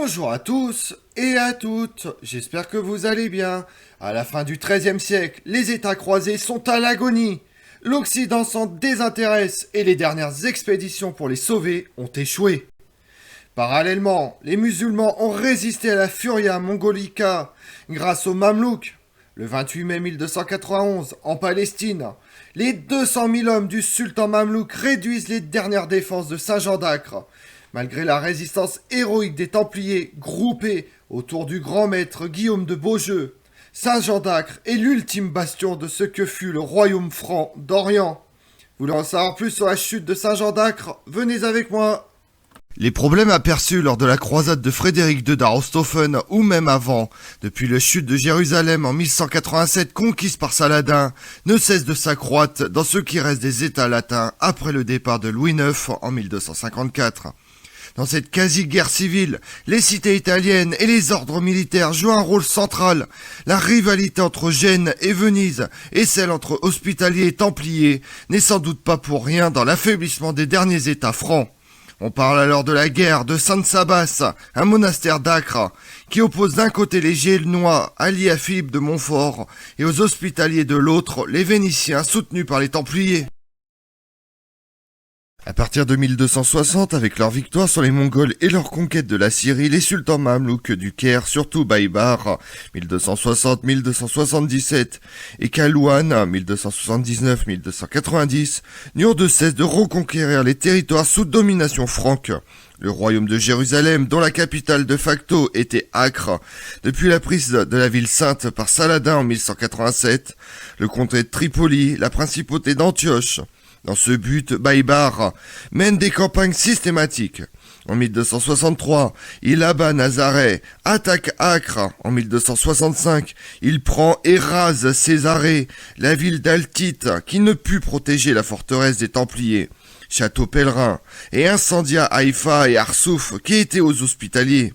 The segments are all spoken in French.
Bonjour à tous et à toutes, j'espère que vous allez bien. À la fin du XIIIe siècle, les États croisés sont à l'agonie. L'Occident s'en désintéresse et les dernières expéditions pour les sauver ont échoué. Parallèlement, les musulmans ont résisté à la Furia mongolica grâce aux Mamelouks. Le 28 mai 1291, en Palestine, les 200 000 hommes du sultan mamelouk réduisent les dernières défenses de Saint-Jean d'Acre. Malgré la résistance héroïque des Templiers groupés autour du grand maître Guillaume de Beaujeu, Saint-Jean d'Acre est l'ultime bastion de ce que fut le royaume franc d'Orient. Vous voulez en savoir plus sur la chute de Saint-Jean d'Acre? Venez avec moi. Les problèmes aperçus lors de la croisade de Frédéric II d'Arostophen, ou même avant, depuis la chute de Jérusalem en 1187 conquise par Saladin, ne cessent de s'accroître dans ce qui reste des États latins après le départ de Louis IX en 1254. Dans cette quasi-guerre civile, les cités italiennes et les ordres militaires jouent un rôle central. La rivalité entre Gênes et Venise et celle entre Hospitaliers et Templiers n'est sans doute pas pour rien dans l'affaiblissement des derniers États francs. On parle alors de la guerre de Sainte-Sabas, un monastère d'Acre, qui oppose d'un côté les Génois alliés à Philippe de Montfort et aux Hospitaliers de l'autre, les Vénitiens soutenus par les Templiers. À partir de 1260, avec leur victoire sur les Mongols et leur conquête de la Syrie, les sultans mamelouks du Caire, surtout Baïbar, 1260-1277, et Kalouan, 1279-1290, n'eurent de cesse de reconquérir les territoires sous domination franque. Le royaume de Jérusalem, dont la capitale de facto était Acre, depuis la prise de la ville sainte par Saladin en 1187, le comté de Tripoli, la principauté d'Antioche. Dans ce but, Baïbar mène des campagnes systématiques. En 1263, il abat Nazareth, attaque Acre. En 1265, il prend et rase Césarée, la ville d'Altite, qui ne put protéger la forteresse des Templiers, château pèlerin, et incendia Haïfa et Arsouf, qui étaient aux Hospitaliers.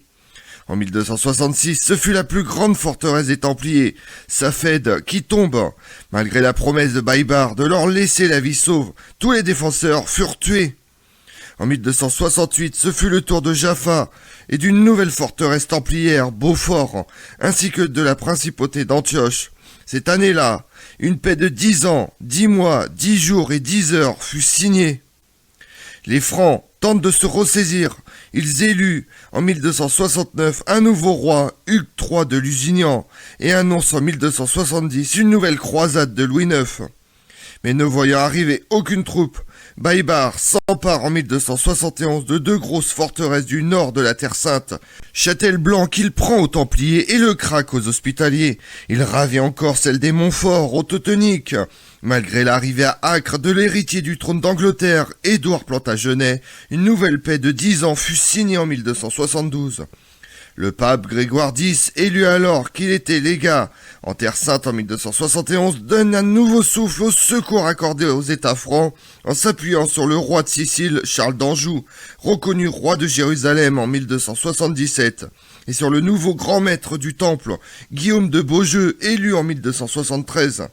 En 1266, ce fut la plus grande forteresse des Templiers, Safed, qui tombe. Malgré la promesse de Baïbar de leur laisser la vie sauve, tous les défenseurs furent tués. En 1268, ce fut le tour de Jaffa et d'une nouvelle forteresse templière, Beaufort, ainsi que de la principauté d'Antioche. Cette année-là, une paix de 10 ans, 10 mois, 10 jours et 10 heures fut signée. Les Francs tentent de se ressaisir. Ils éluent en 1269 un nouveau roi, Hugues III de Lusignan, et annoncent en 1270 une nouvelle croisade de Louis IX. Mais ne voyant arriver aucune troupe, Baïbar s'empare en 1271 de deux grosses forteresses du nord de la Terre Sainte, Châtel-Blanc qu'il prend aux Templiers et le craque aux Hospitaliers. Il ravit encore celle des Montfort, aux Teutoniques. Malgré l'arrivée à Acre de l'héritier du trône d'Angleterre, Édouard Plantagenet, une nouvelle paix de 10 ans fut signée en 1272. Le pape Grégoire X, élu alors qu'il était légat en Terre Sainte en 1271, donne un nouveau souffle au secours accordé aux États francs en s'appuyant sur le roi de Sicile, Charles d'Anjou, reconnu roi de Jérusalem en 1277, et sur le nouveau grand maître du Temple, Guillaume de Beaujeu, élu en 1273.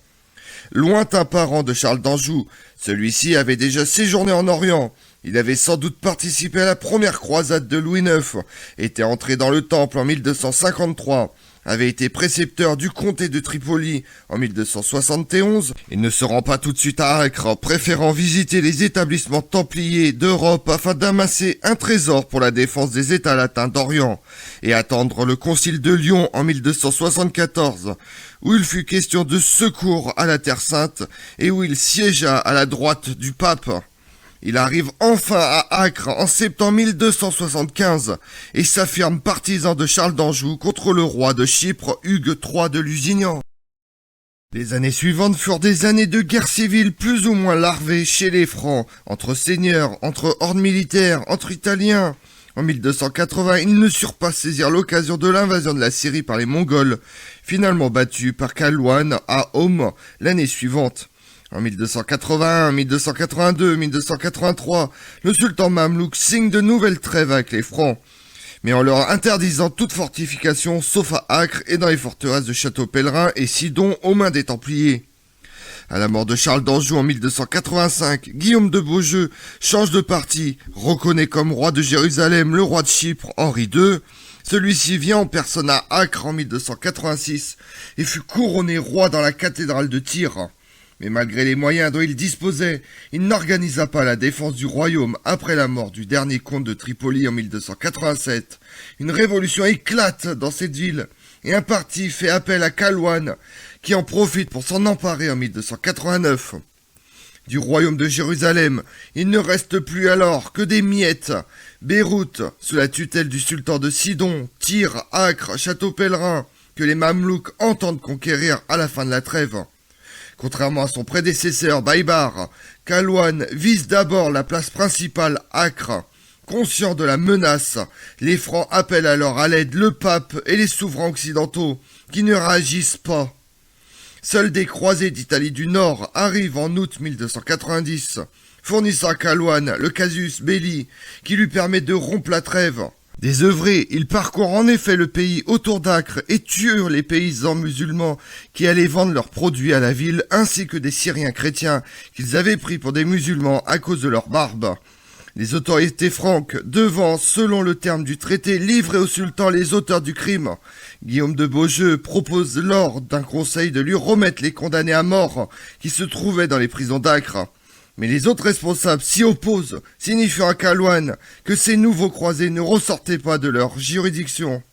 Lointain parent de Charles d'Anjou, celui-ci avait déjà séjourné en Orient. Il avait sans doute participé à la première croisade de Louis IX, était entré dans le Temple en 1253, avait été précepteur du comté de Tripoli en 1271, et ne se rend pas tout de suite à Acre, préférant visiter les établissements templiers d'Europe afin d'amasser un trésor pour la défense des États latins d'Orient, et attendre le concile de Lyon en 1274, où il fut question de secours à la Terre Sainte, et où il siégea à la droite du pape. Il arrive enfin à Acre en septembre 1275 et s'affirme partisan de Charles d'Anjou contre le roi de Chypre, Hugues III de Lusignan. Les années suivantes furent des années de guerre civile plus ou moins larvée chez les Francs, entre seigneurs, entre hordes militaires, entre Italiens. En 1280, ils ne surent pas saisir l'occasion de l'invasion de la Syrie par les Mongols, finalement battus par Kalouan à Homs l'année suivante. En 1281, 1282, 1283, le sultan mamelouk signe de nouvelles trêves avec les Francs, mais en leur interdisant toute fortification sauf à Acre et dans les forteresses de Château-Pèlerin et Sidon aux mains des Templiers. À la mort de Charles d'Anjou en 1285, Guillaume de Beaujeu change de parti, reconnaît comme roi de Jérusalem le roi de Chypre, Henri II, Celui-ci vient en personne à Acre en 1286 et fut couronné roi dans la cathédrale de Tyr. Mais malgré les moyens dont il disposait, il n'organisa pas la défense du royaume après la mort du dernier comte de Tripoli en 1287. Une révolution éclate dans cette ville et un parti fait appel à Khalwan qui en profite pour s'en emparer en 1289. Du royaume de Jérusalem, il ne reste plus alors que des miettes. Beyrouth, sous la tutelle du sultan de Sidon, Tyr, Acre, Château-Pèlerin, que les Mamelouks entendent conquérir à la fin de la trêve. Contrairement à son prédécesseur Baïbar, Khalwan vise d'abord la place principale Acre. Conscients de la menace, les Francs appellent alors à l'aide le pape et les souverains occidentaux, qui ne réagissent pas. Seuls des croisés d'Italie du Nord arrivent en août 1290, fournissant à Khalwan le casus belli, qui lui permet de rompre la trêve. Désœuvré, il parcourt en effet le pays autour d'Acre et tue les paysans musulmans qui allaient vendre leurs produits à la ville, ainsi que des Syriens chrétiens qu'ils avaient pris pour des musulmans à cause de leur barbe. Les autorités franques devant, selon le terme du traité, livrer au sultan les auteurs du crime. Guillaume de Beaujeu propose lors d'un conseil de lui remettre les condamnés à mort qui se trouvaient dans les prisons d'Acre. Mais les autres responsables s'y opposent, signifiant à Khalwan que ces nouveaux croisés ne ressortaient pas de leur juridiction.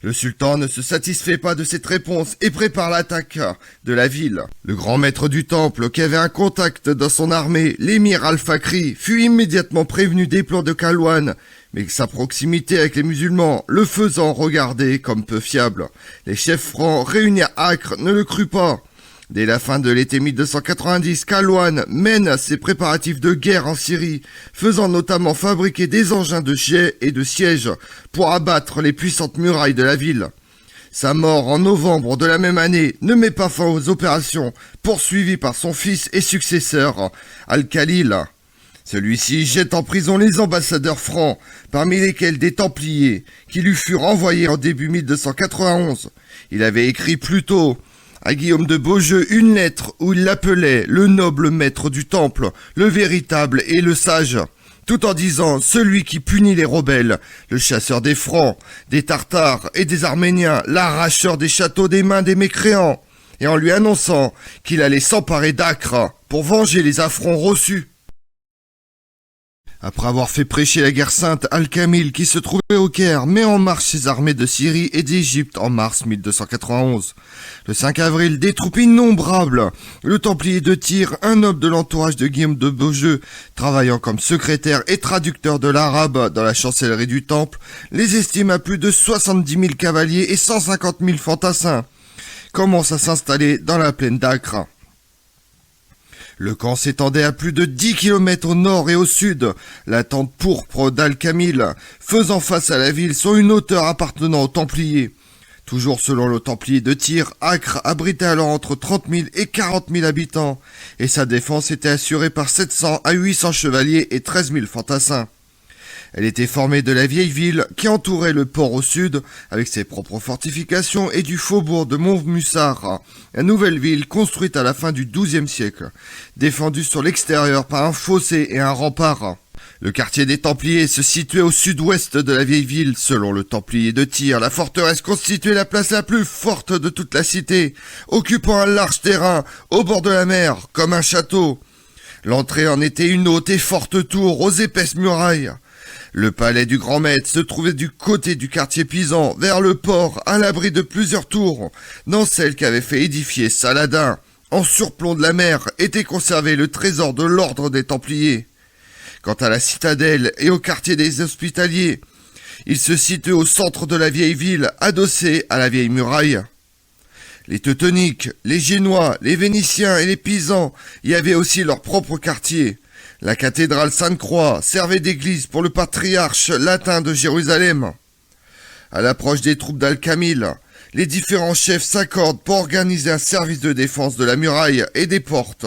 Le sultan ne se satisfait pas de cette réponse et prépare l'attaque de la ville. Le grand maître du temple, qui avait un contact dans son armée, l'émir Al-Fakri, fut immédiatement prévenu des plans de Khalwan, mais sa proximité avec les musulmans le faisant regarder comme peu fiable. Les chefs francs réunis à Acre ne le crurent pas. Dès la fin de l'été 1290, Khalwan mène ses préparatifs de guerre en Syrie, faisant notamment fabriquer des engins de jet et de siège pour abattre les puissantes murailles de la ville. Sa mort en novembre de la même année ne met pas fin aux opérations, poursuivies par son fils et successeur, Al-Khalil. Celui-ci jette en prison les ambassadeurs francs, parmi lesquels des Templiers, qui lui furent envoyés en début 1291. Il avait écrit plus tôt à Guillaume de Beaujeu une lettre où il l'appelait le noble maître du temple, le véritable et le sage, tout en disant celui qui punit les rebelles, le chasseur des Francs, des Tartares et des Arméniens, l'arracheur des châteaux des mains des mécréants, et en lui annonçant qu'il allait s'emparer d'Acre pour venger les affronts reçus. Après avoir fait prêcher la guerre sainte, Al-Kamil, qui se trouvait au Caire, met en marche ses armées de Syrie et d'Égypte en mars 1291. Le 5 avril, des troupes innombrables, le Templier de Tyr, un noble de l'entourage de Guillaume de Beaujeu, travaillant comme secrétaire et traducteur de l'arabe dans la chancellerie du Temple, les estime à plus de 70 000 cavaliers et 150 000 fantassins, commence à s'installer dans la plaine d'Acre. Le camp s'étendait à plus de 10 km au nord et au sud, la tente pourpre d'Al-Kamil, faisant face à la ville sur une hauteur appartenant aux Templiers. Toujours selon le Templier de Tyr, Acre abritait alors entre 30 000 et 40 000 habitants, et sa défense était assurée par 700 à 800 chevaliers et 13 000 fantassins. Elle était formée de la vieille ville qui entourait le port au sud, avec ses propres fortifications, et du faubourg de Montmussar, la nouvelle ville construite à la fin du XIIe siècle, défendue sur l'extérieur par un fossé et un rempart. Le quartier des Templiers se situait au sud-ouest de la vieille ville. Selon le Templier de Tyr, la forteresse constituait la place la plus forte de toute la cité, occupant un large terrain au bord de la mer, comme un château. L'entrée en était une haute et forte tour aux épaisses murailles. Le palais du grand maître se trouvait du côté du quartier Pisan, vers le port, à l'abri de plusieurs tours. Dans celle qu'avait fait édifier Saladin, en surplomb de la mer, était conservé le trésor de l'ordre des Templiers. Quant à la citadelle et au quartier des Hospitaliers, il se situait au centre de la vieille ville, adossé à la vieille muraille. Les Teutoniques, les Génois, les Vénitiens et les Pisans y avaient aussi leur propre quartier. La cathédrale Sainte-Croix servait d'église pour le patriarche latin de Jérusalem. À l'approche des troupes d'Al-Kamil, les différents chefs s'accordent pour organiser un service de défense de la muraille et des portes.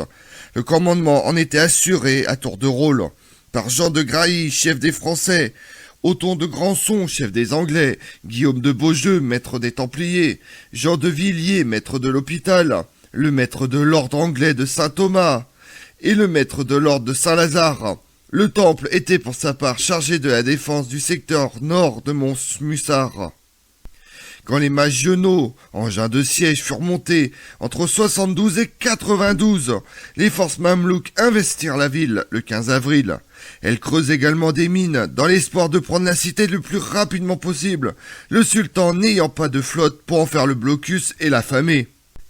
Le commandement en était assuré à tour de rôle par Jean de Grailly, chef des Français, Othon de Granson, chef des Anglais, Guillaume de Beaujeu, maître des Templiers, Jean de Villiers, maître de l'hôpital, le maître de l'ordre anglais de Saint-Thomas, et le maître de l'ordre de Saint-Lazare. Le temple était pour sa part chargé de la défense du secteur nord de Mont Mussar. Quand les Magionaux, engins de siège, furent montés entre 72 et 92, les forces mamelouks investirent la ville le 15 avril. Elles creusent également des mines dans l'espoir de prendre la cité le plus rapidement possible, le sultan n'ayant pas de flotte pour en faire le blocus et l'affamer.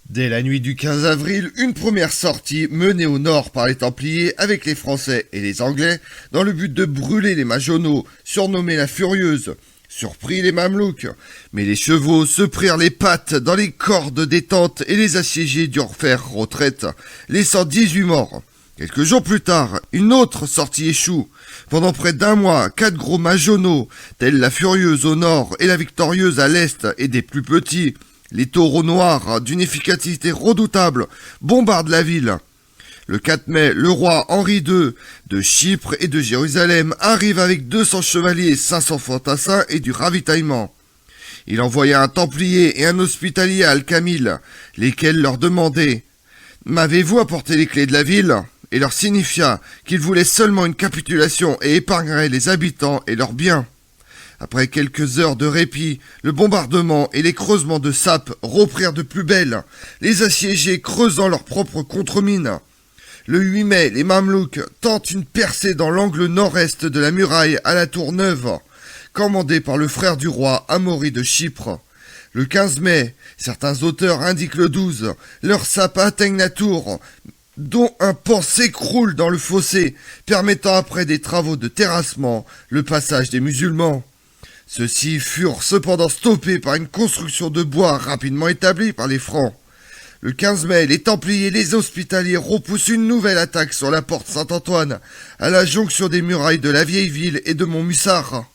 Dès la nuit du 15 avril, une première sortie menée au nord par les Templiers avec les Français et les Anglais dans le but de brûler les Magionaux, surnommés la Furieuse, surprit les Mamelouks. Mais les chevaux se prirent les pattes dans les cordes des tentes et les assiégés durent faire retraite, laissant 18 morts. Quelques jours plus tard, une autre sortie échoue. Pendant près d'un mois, 4 gros Magionaux, tels la Furieuse au nord et la Victorieuse à l'est et des plus petits, les taureaux noirs, d'une efficacité redoutable, bombardent la ville. Le 4 mai, le roi Henri II de Chypre et de Jérusalem arrive avec 200 chevaliers, 500 fantassins et du ravitaillement. Il envoya un templier et un hospitalier à Al-Kamil, lesquels leur demandaient « M'avez-vous apporté les clés de la ville ?» et leur signifia qu'il voulait seulement une capitulation et épargnerait les habitants et leurs biens. Après quelques heures de répit, le bombardement et les creusements de sapes reprirent de plus belle, les assiégés creusant leurs propres contremines. Le 8 mai, les Mamelouks tentent une percée dans l'angle nord-est de la muraille à la tour Neuve, commandée par le frère du roi Amaury de Chypre. Le 15 mai, certains auteurs indiquent le 12, leurs sapes atteignent la tour, dont un pan s'écroule dans le fossé, permettant après des travaux de terrassement le passage des musulmans. Ceux-ci furent cependant stoppés par une construction de bois rapidement établie par les Francs. Le 15 mai, les Templiers et les Hospitaliers repoussent une nouvelle attaque sur la porte Saint-Antoine, à la jonction des murailles de la vieille ville et de Montmussard.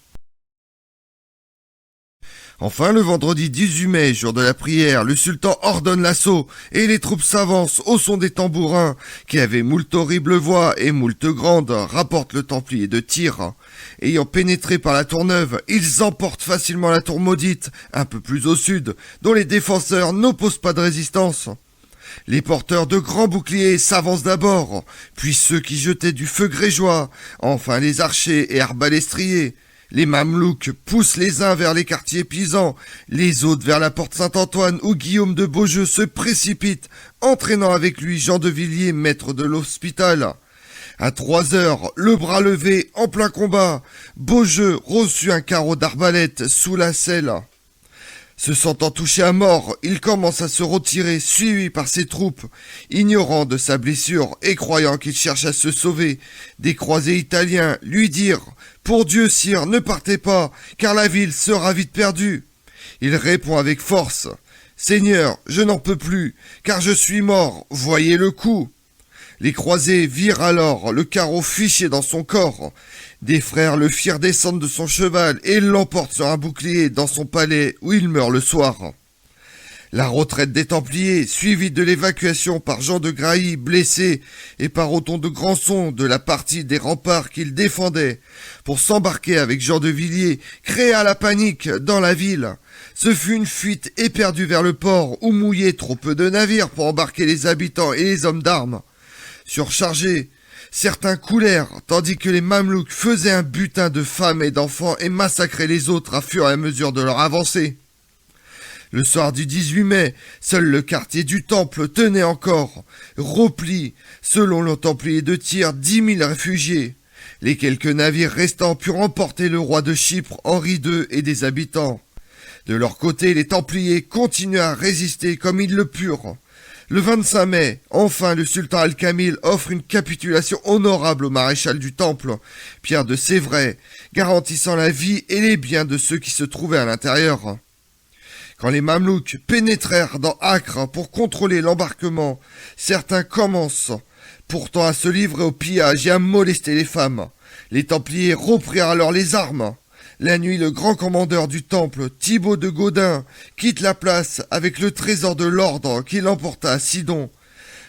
Enfin, le vendredi 18 mai, jour de la prière, le sultan ordonne l'assaut et les troupes s'avancent au son des tambourins qui avaient moult horribles voix et moult grandes, rapporte le Templier de Tyr. Ayant pénétré par la tour Neuve, ils emportent facilement la tour maudite, un peu plus au sud, dont les défenseurs n'opposent pas de résistance. Les porteurs de grands boucliers s'avancent d'abord, puis ceux qui jetaient du feu grégeois, enfin les archers et arbaléstriers. Les Mamelouks poussent les uns vers les quartiers pisans, les autres vers la porte Saint-Antoine où Guillaume de Beaujeu se précipite, entraînant avec lui Jean de Villiers, maître de l'hôpital. À 3 heures, le bras levé, en plein combat, Beaujeu reçut un carreau d'arbalète sous la selle. Se sentant touché à mort, il commence à se retirer, suivi par ses troupes. Ignorant de sa blessure et croyant qu'il cherche à se sauver, des croisés italiens lui dirent « Pour Dieu, sire, ne partez pas, car la ville sera vite perdue. » Il répond avec force « Seigneur, je n'en peux plus, car je suis mort, voyez le coup. » Les croisés virent alors le carreau fiché dans son corps. Des frères le firent descendre de son cheval et l'emportent sur un bouclier dans son palais où il meurt le soir. La retraite des Templiers, suivie de l'évacuation par Jean de Grailly, blessé, et par Othon de Granson de la partie des remparts qu'il défendait, pour s'embarquer avec Jean de Villiers, créa la panique dans la ville. Ce fut une fuite éperdue vers le port où mouillaient trop peu de navires pour embarquer les habitants et les hommes d'armes. Surchargés, certains coulèrent, tandis que les Mamelouks faisaient un butin de femmes et d'enfants et massacraient les autres à fur et à mesure de leur avancée. Le soir du 18 mai, seul le quartier du Temple tenait encore. Repli, selon le Templier de Tyr, 10 000 réfugiés. Les quelques navires restants purent emporter le roi de Chypre, Henri II, et des habitants. De leur côté, les Templiers continuaient à résister comme ils le purent. Le 25 mai, enfin, le sultan Al-Kamil offre une capitulation honorable au maréchal du Temple, Pierre de Sévray, garantissant la vie et les biens de ceux qui se trouvaient à l'intérieur. Quand les Mamelouks pénétrèrent dans Acre pour contrôler l'embarquement, certains commencent pourtant à se livrer au pillage et à molester les femmes. Les Templiers reprirent alors les armes. La nuit, le grand commandeur du Temple, Thibaut de Gaudin, quitte la place avec le trésor de l'ordre qu'il emporta à Sidon.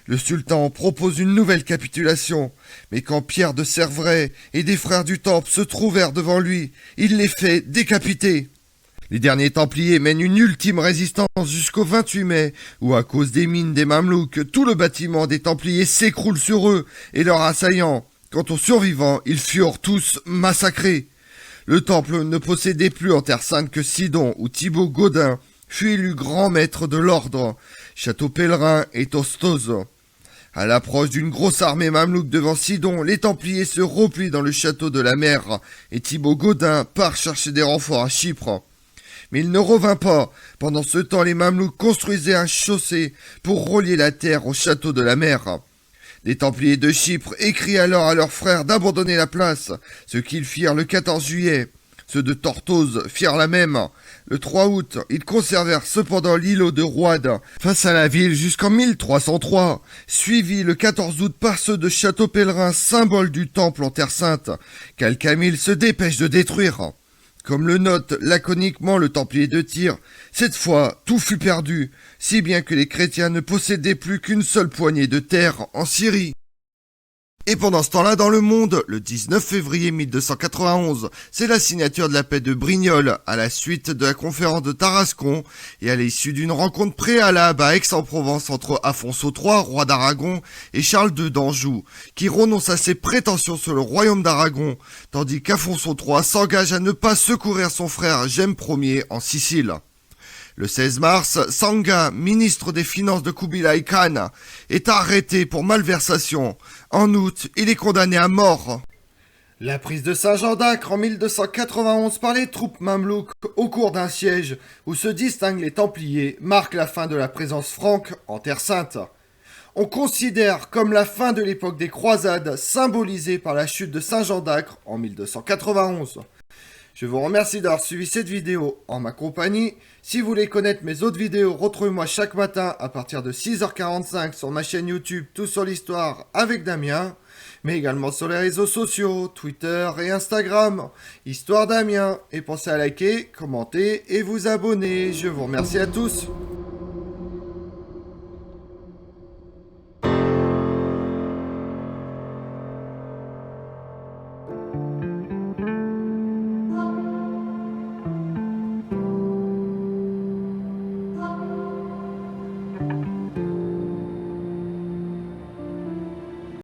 Le sultan propose une nouvelle capitulation, mais quand Pierre de Servray et des frères du Temple se trouvèrent devant lui, il les fait décapiter. Les derniers Templiers mènent une ultime résistance jusqu'au 28 mai, où à cause des mines des Mamelouks, tout le bâtiment des Templiers s'écroule sur eux et leurs assaillants. Quant aux survivants, ils furent tous massacrés. Le temple ne possédait plus en Terre Sainte que Sidon, où Thibaut Gaudin fut élu grand maître de l'ordre, château pèlerin et Tostos. À l'approche d'une grosse armée mamelouk devant Sidon, les Templiers se replient dans le château de la mer et Thibaut Gaudin part chercher des renforts à Chypre. Mais il ne revint pas. Pendant ce temps, les Mamelouks construisaient un chaussée pour relier la terre au château de la mer. Les Templiers de Chypre écrient alors à leurs frères d'abandonner la place, ce qu'ils firent le 14 juillet. Ceux de Tortosa firent la même. Le 3 août, ils conservèrent cependant l'îlot de Roide face à la ville jusqu'en 1303, suivi le 14 août par ceux de Château-Pèlerin, symbole du temple en Terre Sainte, qu'Alcamille se dépêche de détruire. Comme le note laconiquement le Templier de Tyr, cette fois tout fut perdu, si bien que les chrétiens ne possédaient plus qu'une seule poignée de terre en Syrie. Et pendant ce temps-là, dans le monde, le 19 février 1291, c'est la signature de la paix de Brignoles, à la suite de la conférence de Tarascon, et à l'issue d'une rencontre préalable à Aix-en-Provence entre Afonso III, roi d'Aragon, et Charles II d'Anjou, qui renonce à ses prétentions sur le royaume d'Aragon, tandis qu'Afonso III s'engage à ne pas secourir son frère Gemme Ier en Sicile. Le 16 mars, Sanga, ministre des Finances de Kubilai Khan, est arrêté pour malversation. En août, il est condamné à mort. La prise de Saint-Jean d'Acre en 1291 par les troupes mamelouques au cours d'un siège où se distinguent les Templiers marque la fin de la présence franque en Terre Sainte. On considère comme la fin de l'époque des croisades symbolisée par la chute de Saint-Jean d'Acre en 1291. Je vous remercie d'avoir suivi cette vidéo en ma compagnie. Si vous voulez connaître mes autres vidéos, retrouvez-moi chaque matin à partir de 6h45 sur ma chaîne YouTube Tout sur l'Histoire avec Damien, mais également sur les réseaux sociaux, Twitter et Instagram, Histoire Damien. Et pensez à liker, commenter et vous abonner. Je vous remercie à tous.